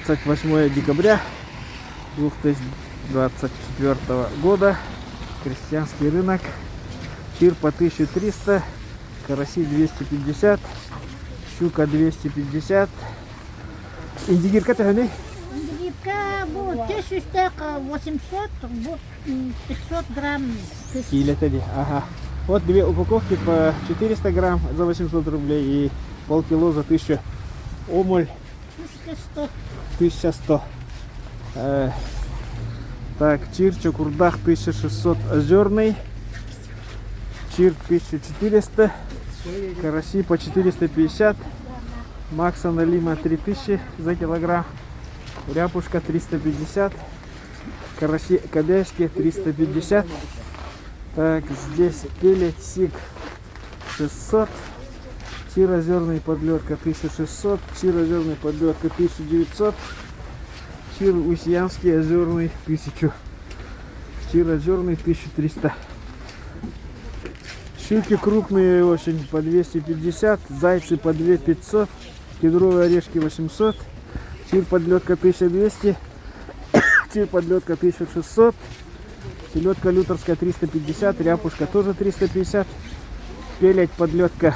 28 декабря 2024 года. Крестьянский рынок. Чир по 1300, караси 250, щука 250. Индигир катахани? Индигирка будет 1800, будет 500 грамм. Или это, ага. Вот две упаковки по 400 грамм за 800 рублей и полкило за 1000. Омуль 1100. 1100. Так, чир чокурдах 1600 озерный. Чир 1400. Караси по 450. Макса налима 3000 за килограмм. Ряпушка 350. Караси кобяйские 350. Так, здесь пелет сик 600. Чир озерный подлетка 1600. Чир озерный подлетка 1900. Чир усьянский озерный 1000. Чир озерный 1300. Щуки крупные очень по 250. Зайцы по 2500. Кедровые орешки 800. Чир подлетка 1200. Чир подлетка 1600. Селедка люторская 350. Ряпушка тоже 350. Пелять подлетка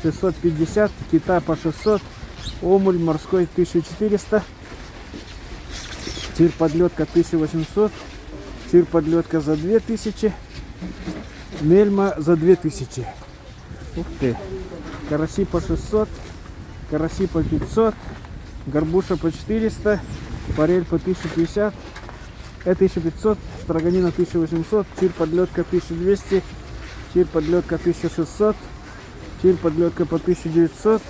650. Кита по 600. Омуль морской 1400. Чир подлетка 1800. Чир подлетка за 2000. Мельма за 2000. Ух ты. Караси по 600. Караси по 500. Горбуша по 400. Форель по 1050. 1500. Строганина 1800. Чир подлетка 1200. Чир подлетка 1600. Чир подлетка по 1900.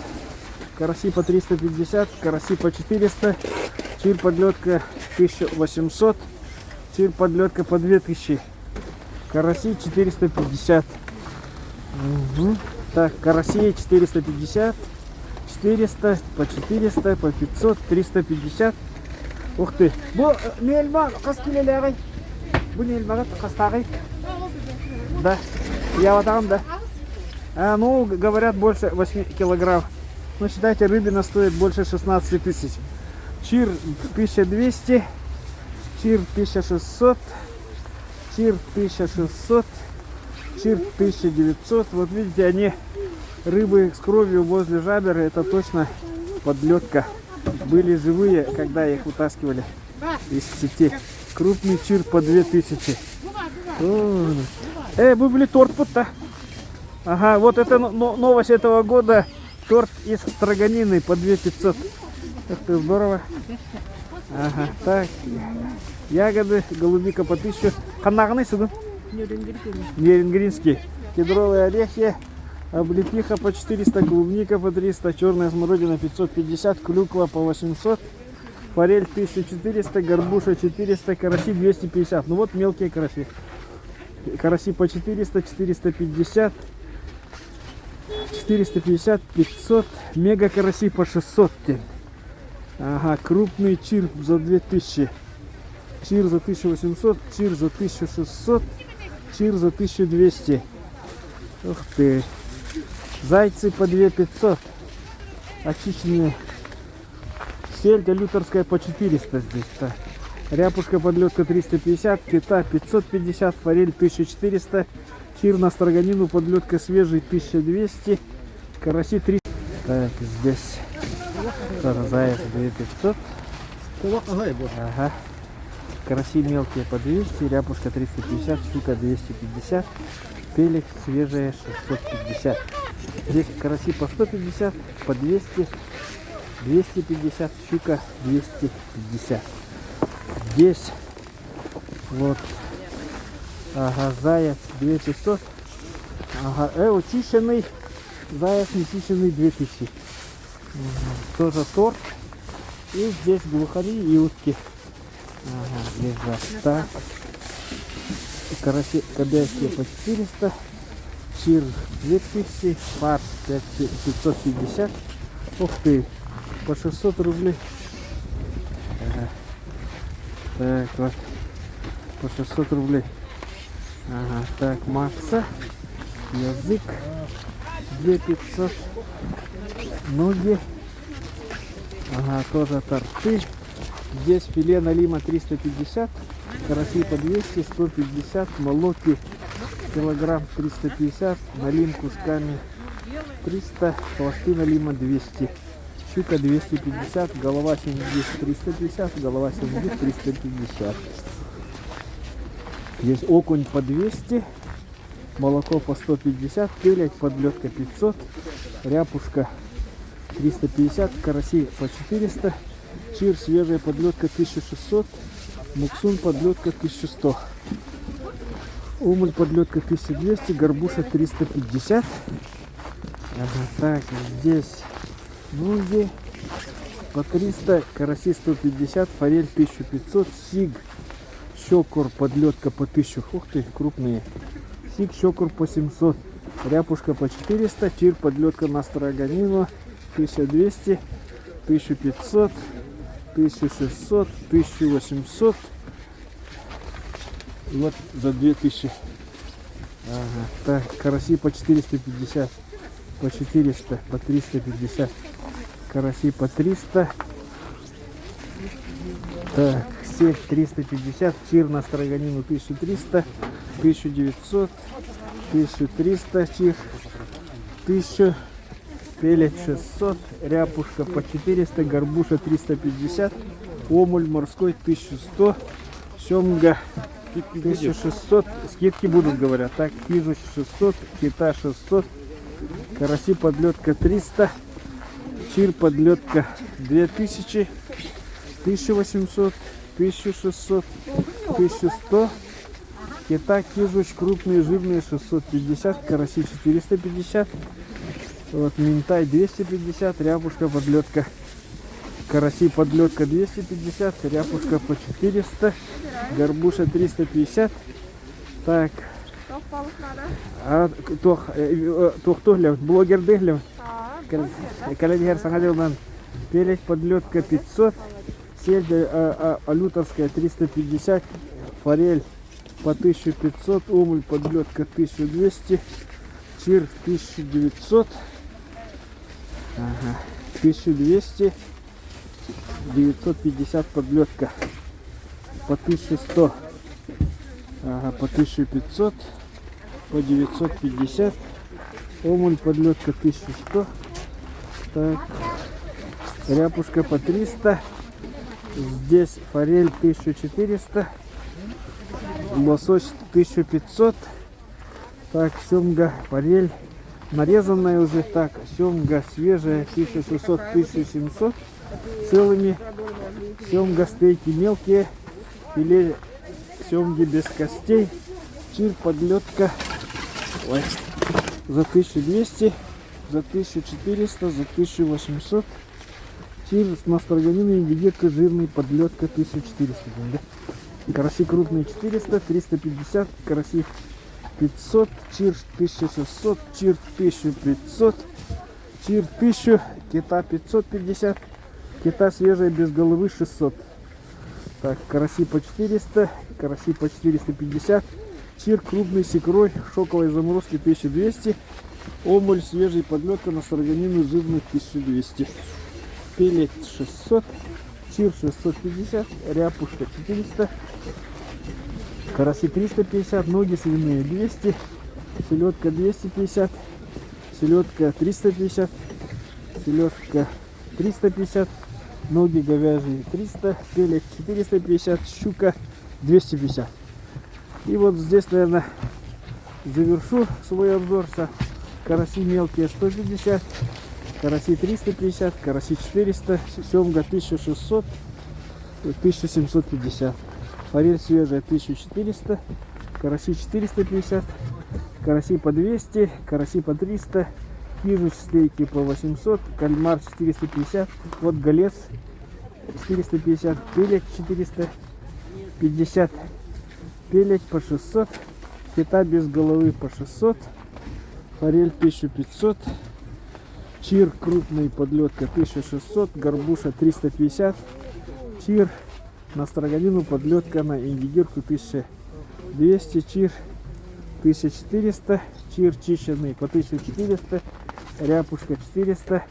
Караси по 350. Караси по 400. Чир подлетка 1800. Чир подлетка по 2000. Караси 450. Угу. Так, караси 450. 400, по 400, по 500, 350. Ух ты. Бу нельма каскилелерей. Бу нельма кастарей. Да. Я вот там, да. Ну, говорят, больше 8 килограмм. Ну, считайте, рыбина стоит больше 16 тысяч. Чир 1200. Чир 1600. Чир 1600. Чир 1900. Вот видите, они рыбы с кровью возле жабер. Это точно подлетка. Были живые, когда их вытаскивали из сети. Крупный чир по 2000. Вы были торт пута. Ага, вот это новость этого года. Торт из строганины по 2500. Это здорово. Ага, так. Ягоды, голубика по 1000. Ханагны сюда. Нерюнгринский. Кедровые орехи. Облепиха по 400. Клубника по 300. Черная смородина 550. Клюква по 800. Форель 1400. Горбуша 400. Караси 250. Ну вот мелкие караси. Караси по 400. 450. 450. 500. Мега караси по 600. Ага, крупный чир за 2000. Чир за 1800, чир за 1600, чир за 1200. Ух ты. Зайцы по 2500. Очищенные. Сельдь люторская по 400 здесь. Так. Ряпушка подлетка 350, кита 550, форель 1400, чир на строганину подлетка свежий 1200, караси 300. Так, здесь заяц 2500. Ага. Караси мелкие по 200, ряпушка 350, щука 250, пелек свежая 650. Здесь караси по 150, по 200, 250, щука 250. Здесь вот, ага, заяц 2500, ага, учищенный, заяц нечищенный 2000. Угу. Тоже торт. И здесь глухари и утки. Ага, лежат. Так. Караси кобяйские по 400. Чир 2000. Фарш 550. Ух ты. По 600 рублей. Ага. Так, вот. По 600 рублей. Ага. Так, Макса. Язык. 2500. Ноги. Ага, тоже торты. Здесь филе налима 350, караси по 200, 150, молоки килограмм 350, налим кусками 300, хвосты налима 200, щука 250, голова 70 350, голова 70 350. Есть окунь по 200, молоко по 150, пелять подлетка 500, ряпушка 350, караси по 400, чир свежая подлетка 1600, муксун подлетка 1100, умуль подлетка 1200, горбуша 350. Ага, так, здесь нуги по 300, караси 150, форель 1500, сиг, щекур подлетка по 1000, ух ты, крупные, сиг, щекур по 700, ряпушка по 400, чир подлетка на строганину 1200, 1500, 1600, 1800, и вот за 2000. Ага, так, караси по 450, по 400, по 350, караси по 300, так, сеть 350, чир на строганину 1300, 1900, 1300 чир, 1000, пелет 600, ряпушка по 400, горбуша 350, омуль морской 1100, семга 1600, скидки будут, говорят. Так, кижу 600, кита 600, караси подлетка 300, чир подлетка 2000, 1800, 1600, 1100, кита кижуч крупные жирные 650, караси 450, вот минтай 250, ряпушка подлетка, караси подлетка 250, ряпушка по 400, горбуша 350. Так. А кто глянь, блогер глянь. Коллеги Сахалевнан. Пелеть подлетка 500, сельдь алюторская 350, форель по 1500, омуль подлетка 1200, чир 1900, ага, 1200, 950 подлетка по 1100, ага, по 1500, по 950, омуль подлетка 1100, так, ряпушка по 300, здесь форель 1400, лосось 1500, так, семга, форель нарезанная уже, так, семга свежая 1600, 1700 целыми, семга стейки мелкие, филе семги без костей, чир подлетка, ой, за 1200, за 1400, за 1800, чир на строганину и вегетка жирный подлетка 1400, да? Караси крупные 400, 350, караси 500, чир 1600, чир 1500, чир 1000, кита 550, кита свежая без головы 600. Так, караси по 400, караси по 450, чир крупный с икрой, шоковой заморозки 1200, омуль свежий подлетка на строганину жирный 1200, пелет 600, чир 650, ряпушка 400, караси 350, ноги свиные 200, селедка 250, селедка 350, селедка 350, ноги говяжьи 300, пелек 450, щука 250. И вот здесь, наверное, завершу свой обзор. Караси мелкие 150, караси 350, караси 400, семга 1600, 1750, форель свежая 1400, караси 450, караси по 200, караси по 300, кижуч стейки по 800, кальмар 450, вот голец 450, пелек 450, пелек по 600, кита без головы по 600, форель 1500, чир крупный подлетка 1600, горбуша 350, чир на строганину подлетка на индигирку 1200, чир 1400, чир чищенный по 1400, ряпушка 400,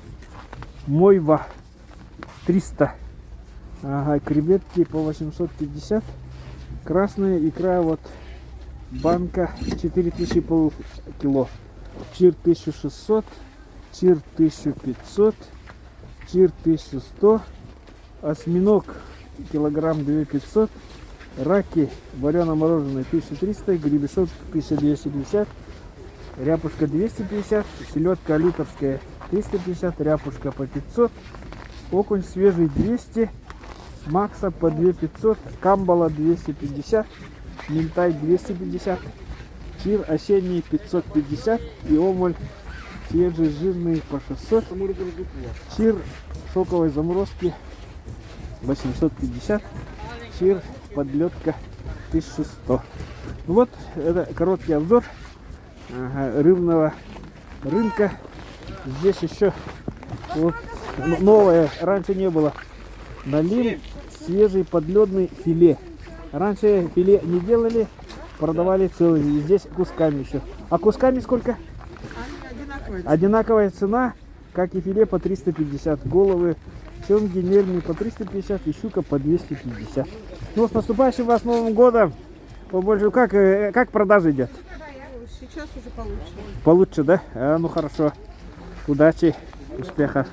мойва 300. Ага, креветки по 850. Красная икра, вот банка 4000 полкило. Чир 1600, чир 1500, чир 1100, осьминог килограмм 2500, раки варено-мороженое 1300, гребешок 1250, ряпушка 250, селедка литовская 350, ряпушка по 500, окунь свежий 200, макса по 2500, камбала 250, минтай 250, чир осенний 550 и омуль свежий жирный по 600, чир шоковой заморозки 850, чир подлетка 1100. Ну вот, это короткий обзор рыбного рынка. Здесь еще вот новое, раньше не было. Налим свежий подледный филе. Раньше филе не делали, продавали целыми. Здесь кусками еще. А кусками сколько? Одинаковая цена, как и филе по 350. Головы семги нервные по 350 и щука по 250. Ну, с наступающим вас Новым годом! Побольше, как продажи идет? Сейчас уже получше. Получше, да? Ну хорошо. Удачи, успехов.